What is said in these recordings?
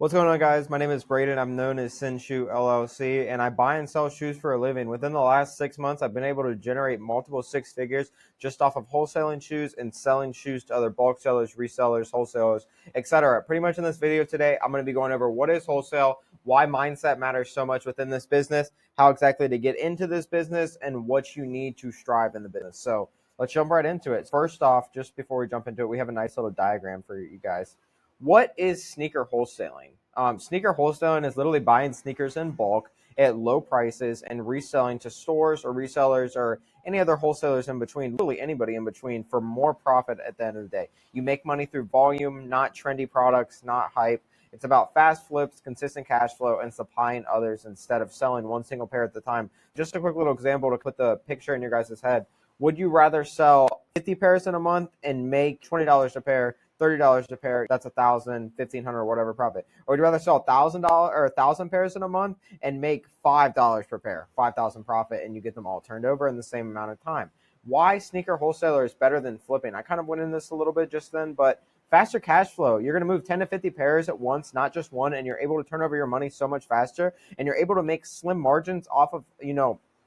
What's going on, guys? My name is Brayden. I'm known as Sin Shoe LLC, and I buy and sell shoes for a living. Within the last 6 months, I've been able to generate multiple six figures just off of wholesaling shoes and selling shoes to other bulk sellers, resellers, wholesalers, etc. Pretty much in this video today, I'm going to be going over what is wholesale, why mindset matters so much within this business, how exactly to get into this business, and what you need to strive in the business. So let's jump right into it. First off, just before we jump into it, we have a nice little diagram for you guys. What is sneaker wholesaling? Sneaker wholesaling is literally buying sneakers in bulk at low prices and reselling to stores or resellers or any other wholesalers in between, literally anybody in between, for more profit at the end of the day. You make money through volume, not trendy products, not hype. It's about fast flips, consistent cash flow, and supplying others instead of selling one single pair at the time. Just a quick little example to put the picture in your guys' head. Would you rather sell 50 pairs in a month and make $20 a pair, $30 a pair? That's $1,000, $1,500, whatever profit. Or would you rather sell $1,000 or 1,000 pairs in a month and make $5 per pair, 5,000 profit, and you get them all turned over in the same amount of time? Why sneaker wholesaler is better than flipping? I kind of went into this a little bit just then, but faster cash flow. You're going to move 10 to 50 pairs at once, not just one, and you're able to turn over your money so much faster, and you're able to make slim margins off of,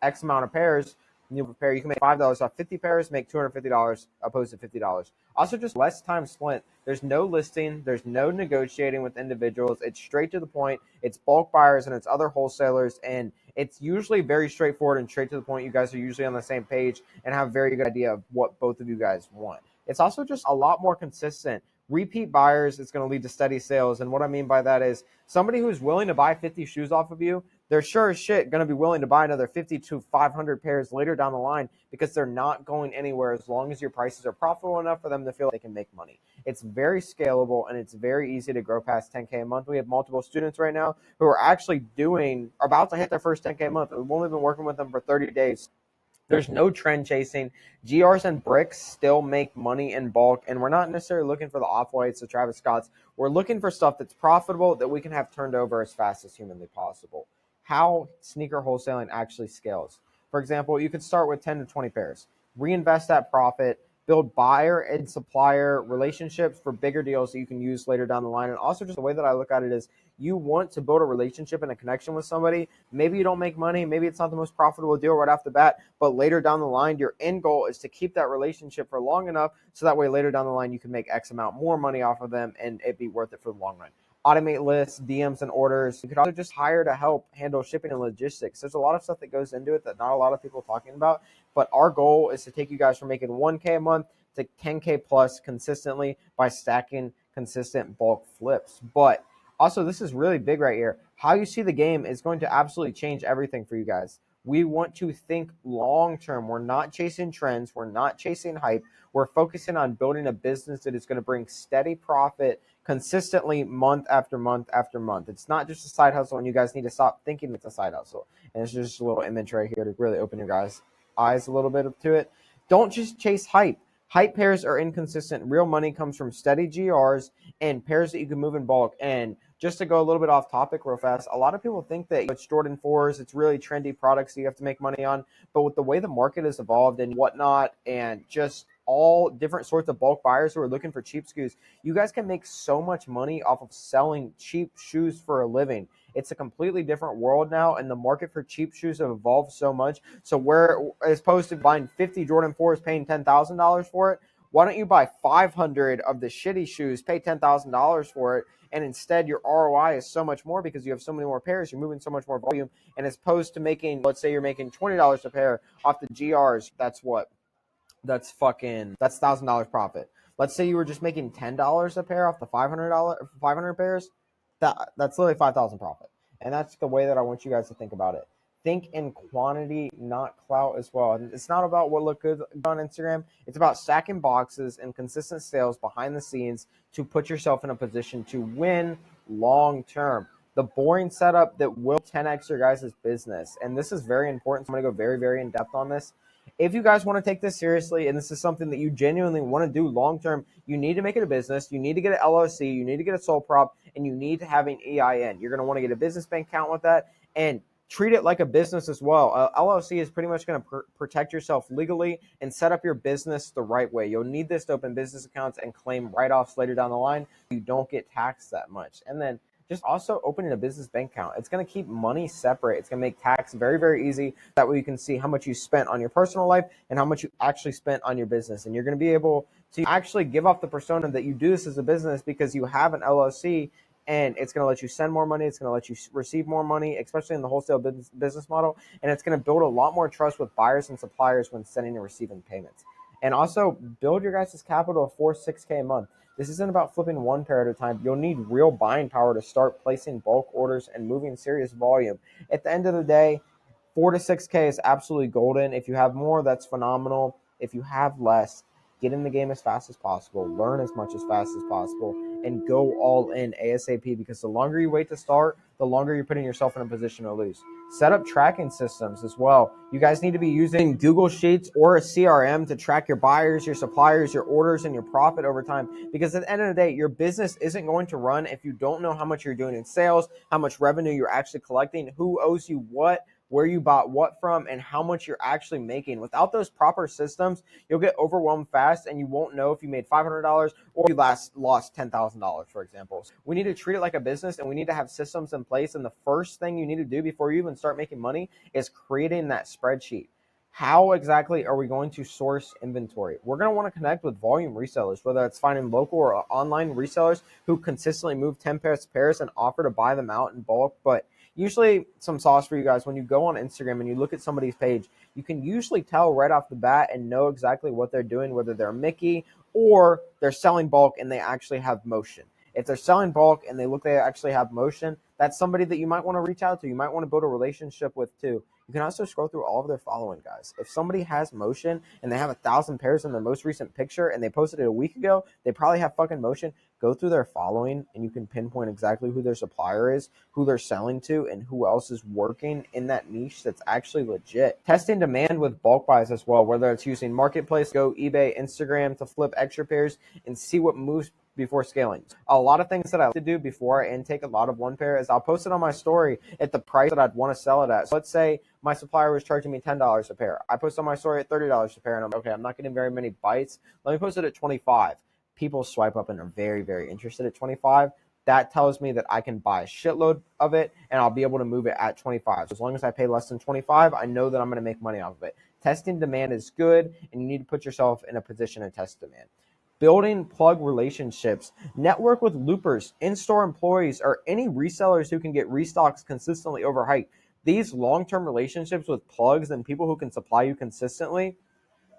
X amount of pairs. You can make $5 off 50 pairs, make $250 opposed to $50. Also, just less time spent. There's no listing. There's no negotiating with individuals. It's straight to the point. It's bulk buyers and it's other wholesalers. And it's usually very straightforward and straight to the point. You guys are usually on the same page and have a very good idea of what both of you guys want. It's also just a lot more consistent. Repeat buyers, it's going to lead to steady sales. And what I mean by that is somebody who's willing to buy 50 shoes off of you, they're sure as shit going to be willing to buy another 50 to 500 pairs later down the line because they're not going anywhere as long as your prices are profitable enough for them to feel like they can make money. It's very scalable and it's very easy to grow past 10K a month. We have multiple students right now who are actually about to hit their first 10K a month. We've only been working with them for 30 days. There's no trend chasing. GRs and bricks still make money in bulk, and we're not necessarily looking for the Off-Whites, the Travis Scotts. We're looking for stuff that's profitable that we can have turned over as fast as humanly possible. How sneaker wholesaling actually scales. For example, you could start with 10 to 20 pairs, reinvest that profit, build buyer and supplier relationships for bigger deals that you can use later down the line. And also just the way that I look at it is you want to build a relationship and a connection with somebody. Maybe you don't make money. Maybe it's not the most profitable deal right off the bat, but later down the line, your end goal is to keep that relationship for long enough so that way later down the line, you can make X amount more money off of them and it'd be worth it for the long run. Automate lists, DMs, and orders. You could also just hire to help handle shipping and logistics. There's a lot of stuff that goes into it that not a lot of people are talking about, but our goal is to take you guys from making 1K a month to 10K plus consistently by stacking consistent bulk flips. But also, this is really big right here. How you see the game is going to absolutely change everything for you guys. We want to think long term. We're not chasing trends. We're not chasing hype. We're focusing on building a business that is going to bring steady profit consistently month after month after month. It's not just a side hustle, and you guys need to stop thinking it's a side hustle. And it's just a little image right here to really open your guys' eyes a little bit to it. Don't just chase hype. Hype pairs are inconsistent. Real money comes from steady GRs and pairs that you can move in bulk. And just to go a little bit off topic real fast, a lot of people think that it's Jordan 4s, it's really trendy products that you have to make money on. But with the way the market has evolved and whatnot, and just all different sorts of bulk buyers who are looking for cheap shoes, you guys can make so much money off of selling cheap shoes for a living. It's a completely different world now, and the market for cheap shoes have evolved so much. So where, as opposed to buying 50 Jordan 4s, paying $10,000 for it, why don't you buy 500 of the shitty shoes, pay $10,000 for it, and instead your ROI is so much more because you have so many more pairs, you're moving so much more volume, and as opposed to making, let's say you're making $20 a pair off the GRs, that's $1,000 profit. Let's say you were just making $10 a pair off the $500 pairs. That's literally 5,000 profit. And that's the way that I want you guys to think about it. Think in quantity, not clout as well. And it's not about what look good on Instagram. It's about stacking boxes and consistent sales behind the scenes to put yourself in a position to win long term. The boring setup that will 10x your guys' business. And this is very important. So I'm going to go very, very in depth on this. If you guys want to take this seriously and this is something that you genuinely want to do long term, you need to make it a business. You need to get an LLC. You need to get a sole prop, and you need to have an EIN. You're going to want to get a business bank account with that and treat it like a business as well. LLC is pretty much going to protect yourself legally and set up your business the right way. You'll need this to open business accounts and claim write-offs later down the line. You don't get taxed that much. And then just also opening a business bank account. It's going to keep money separate. It's going to make tax very, very easy. That way you can see how much you spent on your personal life and how much you actually spent on your business. And you're going to be able to actually give off the persona that you do this as a business because you have an LLC, and it's going to let you send more money. It's going to let you receive more money, especially in the wholesale business model. And it's going to build a lot more trust with buyers and suppliers when sending and receiving payments. And also build your guys' capital of 6K a month. This isn't about flipping one pair at a time. You'll need real buying power to start placing bulk orders and moving serious volume. At the end of the day, 6K is absolutely golden. If you have more, that's phenomenal. If you have less, get in the game as fast as possible, learn as much as fast as possible, and go all in ASAP, because the longer you wait to start, the longer you're putting yourself in a position to lose. Set up tracking systems as well. You guys need to be using Google Sheets or a CRM to track your buyers, your suppliers, your orders, and your profit over time. Because at the end of the day, your business isn't going to run if you don't know how much you're doing in sales, how much revenue you're actually collecting, who owes you what, where you bought what from, and how much you're actually making. Without those proper systems, you'll get overwhelmed fast, and you won't know if you made $500 or you lost $10,000, for example. We need to treat it like a business, and we need to have systems in place. And the first thing you need to do before you even start making money is creating that spreadsheet. How exactly are we going to source inventory? We're going to want to connect with volume resellers, whether it's finding local or online resellers who consistently move 10 pairs and offer to buy them out in bulk. But usually, some sauce for you guys, when you go on Instagram and you look at somebody's page, you can usually tell right off the bat and know exactly what they're doing, whether they're Mickey or they're selling bulk and they actually have motion. If they're selling bulk and they actually have motion, that's somebody that you might want to reach out to. You might want to build a relationship with too. You can also scroll through all of their following, guys. If somebody has motion and they have 1,000 pairs in their most recent picture and they posted it a week ago, they probably have fucking motion. Go through their following and you can pinpoint exactly who their supplier is, who they're selling to, and who else is working in that niche that's actually legit. Testing demand with bulk buys as well, whether it's using Marketplace, Go, eBay, Instagram to flip extra pairs and see what moves before scaling. A lot of things that I like to do before I intake a lot of one pair is I'll post it on my story at the price that I'd want to sell it at. So let's say my supplier was charging me $10 a pair. I post on my story at $30 a pair, and I'm okay, I'm not getting very many bites. Let me post it at 25. People swipe up and are very, very interested at 25. That tells me that I can buy a shitload of it and I'll be able to move it at 25. So as long as I pay less than 25, I know that I'm going to make money off of it. Testing demand is good, and you need to put yourself in a position to test demand. Building plug relationships. Network with loopers, in-store employees, or any resellers who can get restocks consistently overhyped. These long-term relationships with plugs and people who can supply you consistently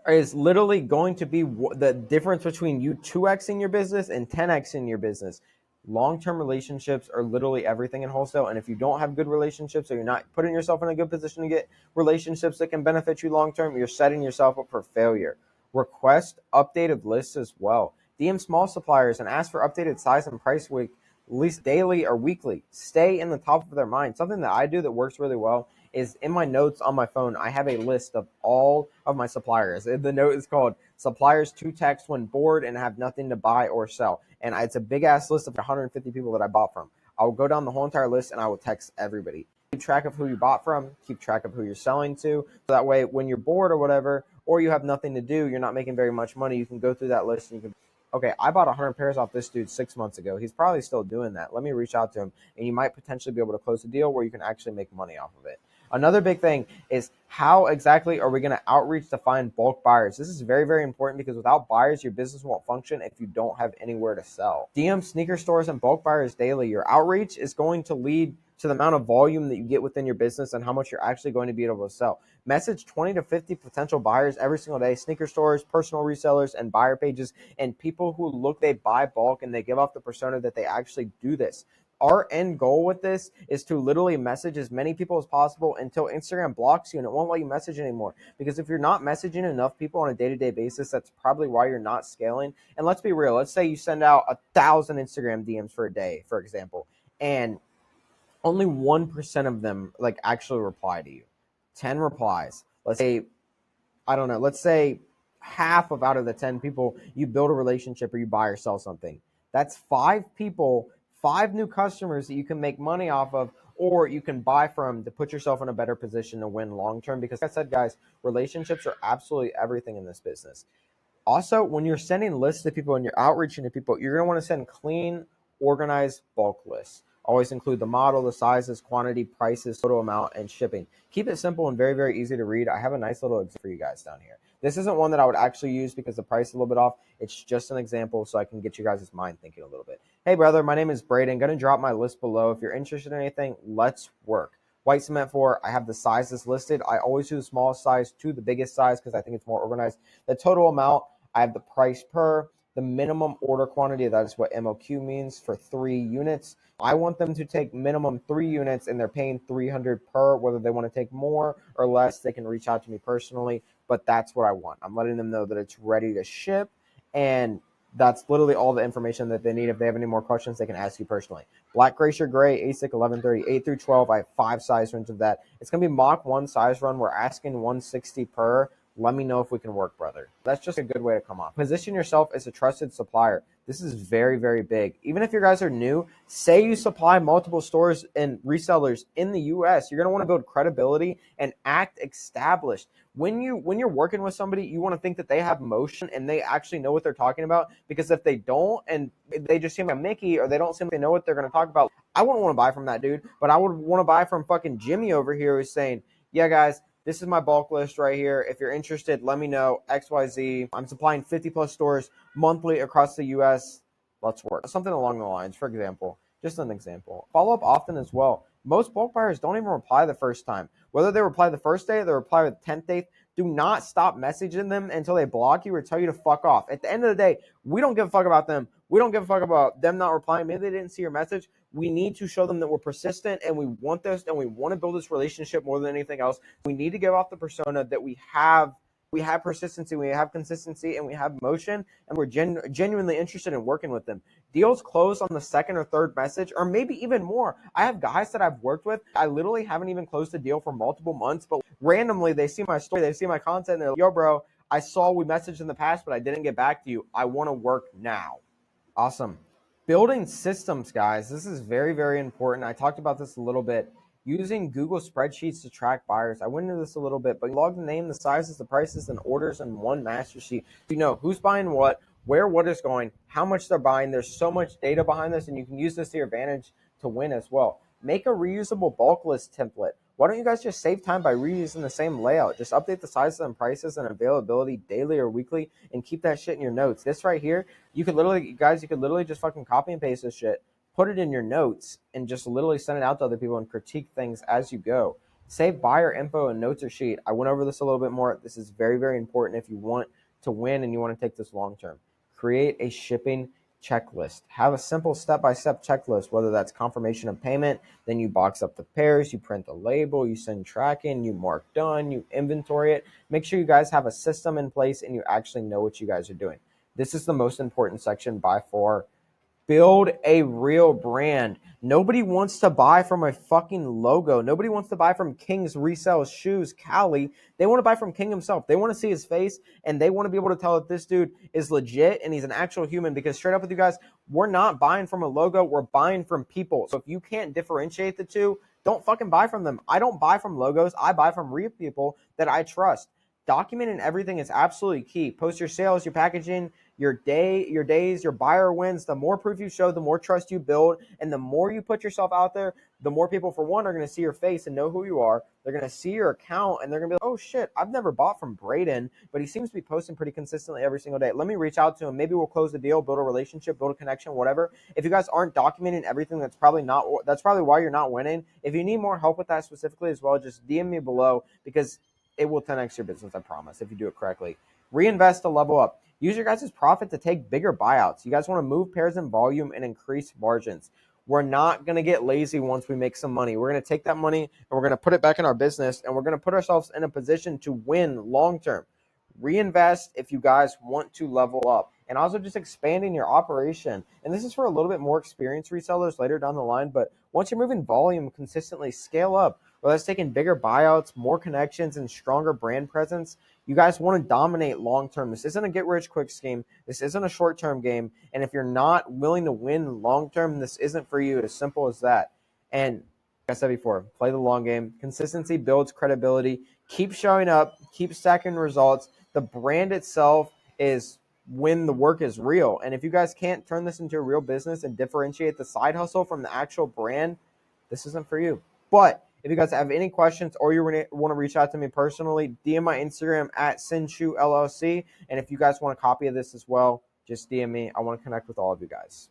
is literally going to be the difference between you 2xing your business and 10xing your business. Long-term relationships are literally everything in wholesale, and if you don't have good relationships or you're not putting yourself in a good position to get relationships that can benefit you long-term, you're setting yourself up for failure. Request updated lists as well. DM small suppliers and ask for updated size and price week, at least daily or weekly. Stay in the top of their mind. Something that I do that works really well is in my notes on my phone, I have a list of all of my suppliers. The note is called Suppliers to Text When Bored and Have Nothing to Buy or Sell. And it's a big ass list of 150 people that I bought from. I will go down the whole entire list and I will text everybody. Keep track of who you bought from, keep track of who you're selling to. So that way, when you're bored or whatever, or you have nothing to do, you're not making very much money, you can go through that list and you can, okay, I bought 100 pairs off this dude 6 months ago. He's probably still doing that. Let me reach out to him, and you might potentially be able to close a deal where you can actually make money off of it. Another big thing is how exactly are we going to outreach to find bulk buyers? This is very, very important because without buyers, your business won't function if you don't have anywhere to sell. DM sneaker stores and bulk buyers daily. Your outreach is going to lead to the amount of volume that you get within your business and how much you're actually going to be able to sell. Message 20 to 50 potential buyers every single day, sneaker stores, personal resellers, and buyer pages, and people who look, they buy bulk and they give off the persona that they actually do this. Our end goal with this is to literally message as many people as possible until Instagram blocks you and it won't let you message anymore. Because if you're not messaging enough people on a day-to-day basis, that's probably why you're not scaling. And let's be real. Let's say you send out 1,000 Instagram DMs for a day, for example, and only 1% of them like actually reply to you. 10 replies. Let's say, I don't know, let's say half of out of the 10 people, you build a relationship or you buy or sell something. That's 5 people, 5 new customers that you can make money off of, or you can buy from to put yourself in a better position to win long term. Because like I said, guys, relationships are absolutely everything in this business. Also, when you're sending lists to people and you're outreaching to people, you're going to want to send clean, organized bulk lists. Always include the model, the sizes, quantity, prices, total amount, and shipping. Keep it simple and very, very easy to read. I have a nice little example for you guys down here. This isn't one that I would actually use because the price is a little bit off. It's just an example so I can get you guys' mind thinking a little bit. Hey, brother, my name is Brayden. Going to drop my list below. If you're interested in anything, let's work. White cement floor, I have the sizes listed. I always do the smallest size to the biggest size because I think it's more organized. The total amount, I have the price per, the minimum order quantity, that is what MOQ means, for 3 units. I want them to take minimum 3 units and they're paying $300 per. Whether they want to take more or less, they can reach out to me personally, but that's what I want. I'm letting them know that it's ready to ship, and that's literally all the information that they need. If they have any more questions, they can ask you personally. Black Glacier Gray, ASIC 1130, 8 through 12. I have 5 size runs of that. It's going to be Mach 1 size run. We're asking 160 per. Let me know if we can work, brother. That's just a good way to come off. Position yourself as a trusted supplier. This is very, very big. Even if you guys are new, say you supply multiple stores and resellers in the US, you're going to want to build credibility and act established. When you're working with somebody, you want to think that they have motion and they actually know what they're talking about, because if they don't and they just seem like a Mickey, or they don't seem to know what they're going to talk about, I wouldn't want to buy from that dude, but I would want to buy from fucking Jimmy over here, who's saying, yeah, guys, this is my bulk list right here. If you're interested, let me know. XYZ. I'm supplying 50 plus stores monthly across the US. Let's work. Something along the lines, for example. Just an example. Follow up often as well. Most bulk buyers don't even reply the first time. Whether they reply the first day or they reply the 10th day, do not stop messaging them until they block you or tell you to fuck off. At the end of the day, we don't give a fuck about them. We don't give a fuck about them not replying. Maybe they didn't see your message. We need to show them that we're persistent and we want this and we want to build this relationship more than anything else. We need to give off the persona that we have persistency, we have consistency, and we have motion, and we're genuinely interested in working with them. Deals close on the second or third message, or maybe even more. I have guys that I've worked with, I literally haven't even closed a deal for multiple months, but randomly they see my story, they see my content, and they're like, yo, bro, I saw we messaged in the past, but I didn't get back to you. I want to work now. Awesome. Building systems, guys. This is very, very important. I talked about this a little bit. Using Google spreadsheets to track buyers. I went into this a little bit, but log the name, the sizes, the prices, and orders in one master sheet. You know who's buying what, where what is going, how much they're buying. There's so much data behind this, and you can use this to your advantage to win as well. Make a reusable bulk list template. Why don't you guys just save time by reusing the same layout? Just update the sizes and prices and availability daily or weekly and keep that shit in your notes. This right here, you could literally just fucking copy and paste this shit, put it in your notes, and just literally send it out to other people and critique things as you go. Save buyer info in notes or sheet. I went over this a little bit more. This is very, very important if you want to win and you want to take this long term. Create a shipping checklist. Have a simple step-by-step checklist, whether that's confirmation of payment, then you box up the pairs, you print the label, you send tracking, you mark done, you inventory it. Make sure you guys have a system in place and you actually know what you guys are doing. This is the most important section by far. Build a real brand. Nobody wants to buy from a fucking logo. Nobody wants to buy from King's Resells Shoes, Cali. They want to buy from King himself. They want to see his face, and they want to be able to tell that this dude is legit and he's an actual human, because straight up with you guys, we're not buying from a logo. We're buying from people. So if you can't differentiate the two, don't fucking buy from them. I don't buy from logos. I buy from real people that I trust. Documenting everything is absolutely key. Post your sales, your packaging, your days, your buyer wins. The more proof you show, the more trust you build, and the more you put yourself out there, the more people, for one, are going to see your face and know who you are. They're going to see your account, and they're going to be like, oh shit, I've never bought from Brayden, but he seems to be posting pretty consistently every single day. Let me reach out to him. Maybe we'll close the deal, build a relationship, build a connection, whatever. If you guys aren't documenting everything, that's probably why you're not winning. If you need more help with that specifically as well, just DM me below, because it will 10x your business, I promise, if you do it correctly. Reinvest to level up. Use your guys' profit to take bigger buyouts. You guys want to move pairs in volume and increase margins. We're not going to get lazy once we make some money. We're going to take that money and we're going to put it back in our business, and we're going to put ourselves in a position to win long term. Reinvest if you guys want to level up. And also just expanding your operation. And this is for a little bit more experienced resellers later down the line, but once you're moving volume consistently, scale up. Well, that's taking bigger buyouts, more connections, and stronger brand presence. You guys want to dominate long term. This isn't a get rich quick scheme. This isn't a short term game. And if you're not willing to win long term, this isn't for you. As simple as that. And like I said before, play the long game. Consistency builds credibility. Keep showing up. Keep stacking results. The brand itself is when the work is real. And if you guys can't turn this into a real business and differentiate the side hustle from the actual brand, this isn't for you. But if you guys have any questions or you want to reach out to me personally, DM my Instagram at SinShoeLLC. And if you guys want a copy of this as well, just DM me. I want to connect with all of you guys.